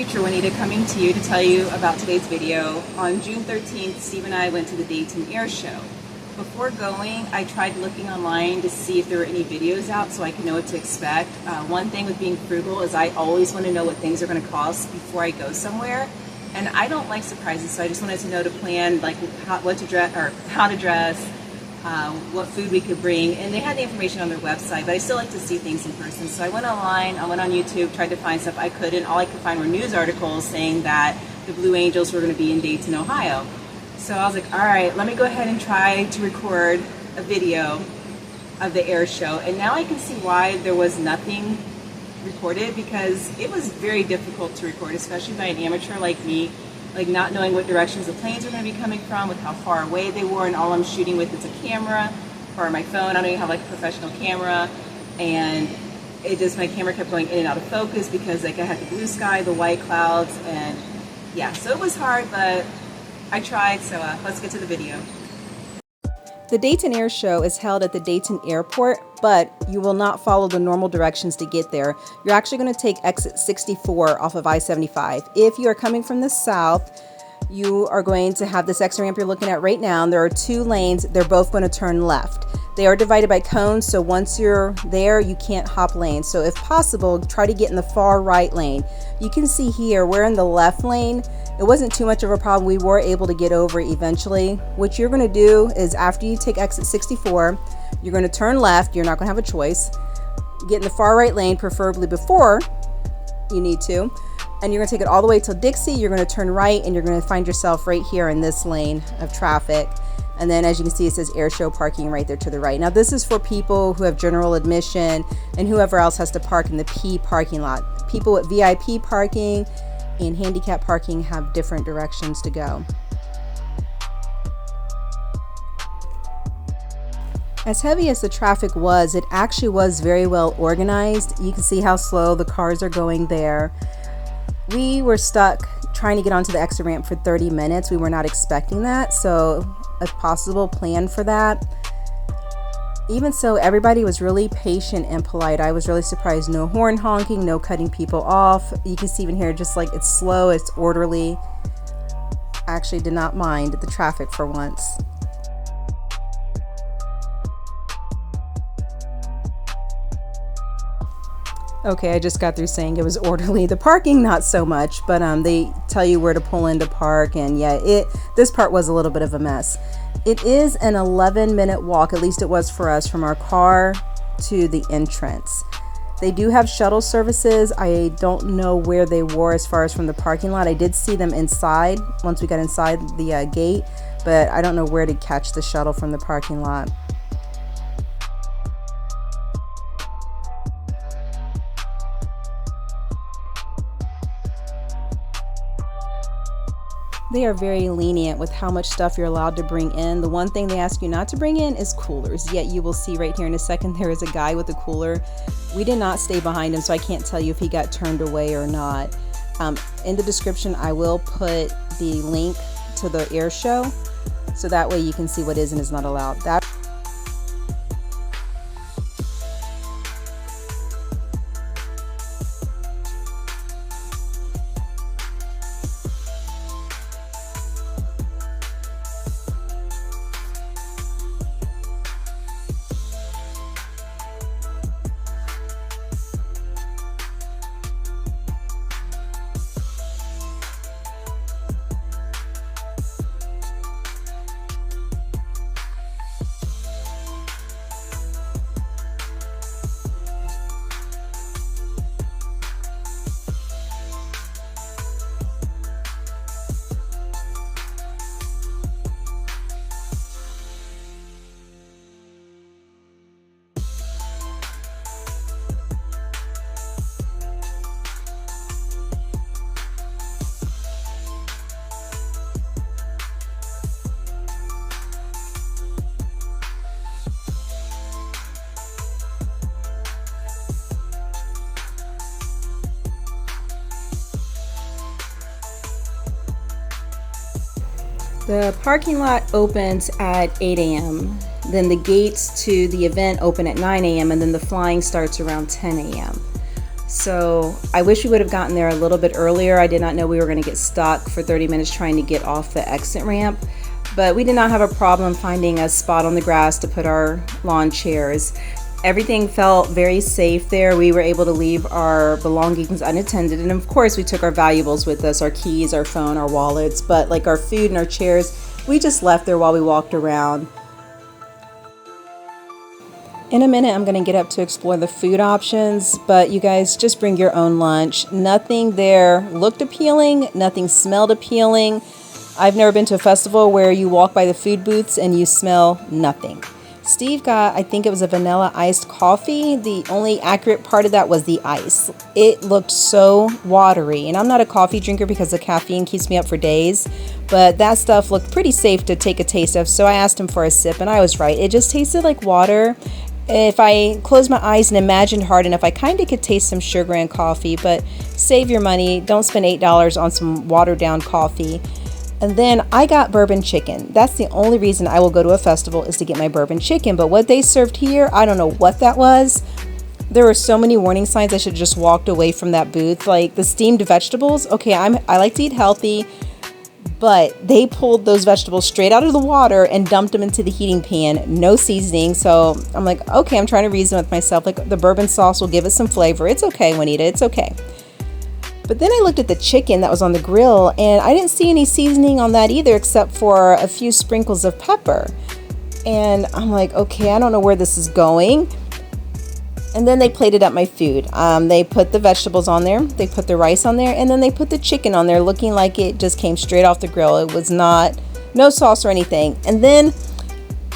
Future Juanita coming to you to tell you about today's video. On June 13th, Steve and I went to the Dayton Air Show. Before going, I tried looking online to see if there were any videos out so I could know what to expect. One thing with being frugal is I always want to know what things are going to cost before I go somewhere. And I don't like surprises, so I just wanted to know to plan, like what to dress or how to dress, what food we could bring, and they had the information on their website, but I still like to see things in person. So I went online, I went on YouTube, tried to find stuff. I couldn't. All I could find were news articles saying that the Blue Angels were going to be in Dayton, Ohio. So I was like, all right, let me go ahead and try to record a video of the air show. And now I can see why there was nothing recorded, because it was very difficult to record, especially by an amateur like me, like not knowing what directions the planes are going to be coming from, with how far away they were, and all I'm shooting with is a camera or my phone. I don't even have like a professional camera, and it just, my camera kept going in and out of focus because like I had the blue sky, the white clouds, and yeah, so it was hard, but I tried. So let's get to the video. The Dayton Air Show is held at the Dayton Airport, but you will not follow the normal directions to get there. You're actually going to take exit 64 off of I-75. If you are coming from the south, you are going to have this exit ramp you're looking at right now, and there are two lanes. They're both going to turn left. They are divided by cones, so once you're there, you can't hop lanes. So if possible, try to get in the far right lane. You can see here, we're in the left lane. It wasn't too much of a problem. We were able to get over eventually. What you're going to do is after you take exit 64, you're going to turn left. You're not going to have a choice. Get in the far right lane, preferably before you need to. And you're going to take it all the way till Dixie. You're going to turn right, and you're going to find yourself right here in this lane of traffic. And then as you can see, it says air show parking right there to the right. Now this is for people who have general admission and whoever else has to park in the P parking lot. People with VIP parking and handicap parking have different directions to go. As heavy as the traffic was, it actually was very well organized. You can see how slow the cars are going there. We were stuck trying to get onto the exit ramp for 30 minutes. We were not expecting that, so if possible, plan for that. Even so, everybody was really patient and polite. I was really surprised. No horn honking, no cutting people off. You can see even here, just like it's slow, it's orderly. I actually did not mind the traffic for once. Okay, I just got through saying it was orderly. The parking, not so much, but they tell you where to pull in to park, and yeah, this part was a little bit of a mess. It is an 11-minute walk, at least it was for us, from our car to the entrance. They do have shuttle services. I don't know where they were as far as from the parking lot. I did see them inside once we got inside the gate, but I don't know where to catch the shuttle from the parking lot. They are very lenient with how much stuff you're allowed to bring in. The one thing they ask you not to bring in is coolers, yet you will see right here in a second there is a guy with a cooler. We did not stay behind him, so I can't tell you if he got turned away or not. In the description, I will put the link to the air show, so that way you can see what is and is not allowed. The parking lot opens at 8 a.m. Then the gates to the event open at 9 a.m. and then the flying starts around 10 a.m. So I wish we would have gotten there a little bit earlier. I did not know we were going to get stuck for 30 minutes trying to get off the exit ramp, but we did not have a problem finding a spot on the grass to put our lawn chairs. Everything felt very safe there. We were able to leave our belongings unattended, and of course we took our valuables with us, our keys, our phone, our wallets, but like our food and our chairs, we just left there while we walked around. In a minute, I'm going to get up to explore the food options, but you guys just bring your own lunch. Nothing there looked appealing, nothing smelled appealing. I've never been to a festival where you walk by the food booths and you smell nothing. Steve got, I think it was a vanilla iced coffee. The only accurate part of that was the ice. It looked so watery, and I'm not a coffee drinker because the caffeine keeps me up for days, but that stuff looked pretty safe to take a taste of, so I asked him for a sip, and I was right. It just tasted like water. If I closed my eyes and imagined hard enough, I kind of could taste some sugar and coffee, but save your money. Don't spend $8 on some watered down coffee. And then I got bourbon chicken. That's the only reason I will go to a festival, is to get my bourbon chicken. But what they served here, I don't know what that was. There were so many warning signs I should have just walked away from that booth. Like the steamed vegetables. Okay, I like to eat healthy, but they pulled those vegetables straight out of the water and dumped them into the heating pan, no seasoning. So I'm like, okay, I'm trying to reason with myself, like the bourbon sauce will give it some flavor. It's okay, Juanita, it's okay. But then I looked at the chicken that was on the grill, and I didn't see any seasoning on that either, except for a few sprinkles of pepper. And I'm like, okay, I don't know where this is going. And then they plated up my food. They put the vegetables on there, they put the rice on there, and then they put the chicken on there, looking like it just came straight off the grill. It was no sauce or anything. And then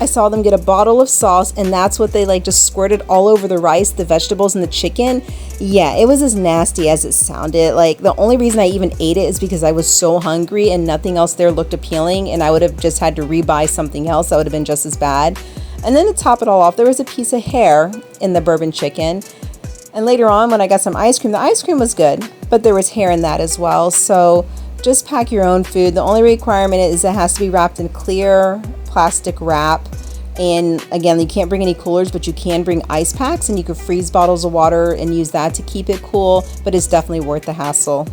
I saw them get a bottle of sauce, and that's what they just squirted all over the rice, the vegetables, and the chicken. Yeah, it was as nasty as it sounded. Like, the only reason I even ate it is because I was so hungry and nothing else there looked appealing, and I would have just had to rebuy something else that would have been just as bad. And then to top it all off, there was a piece of hair in the bourbon chicken. And later on, when I got some ice cream, the ice cream was good, but there was hair in that as well. So just pack your own food. The only requirement is it has to be wrapped in clear plastic wrap. And again, you can't bring any coolers, but you can bring ice packs, and you can freeze bottles of water and use that to keep it cool, but it's definitely worth the hassle.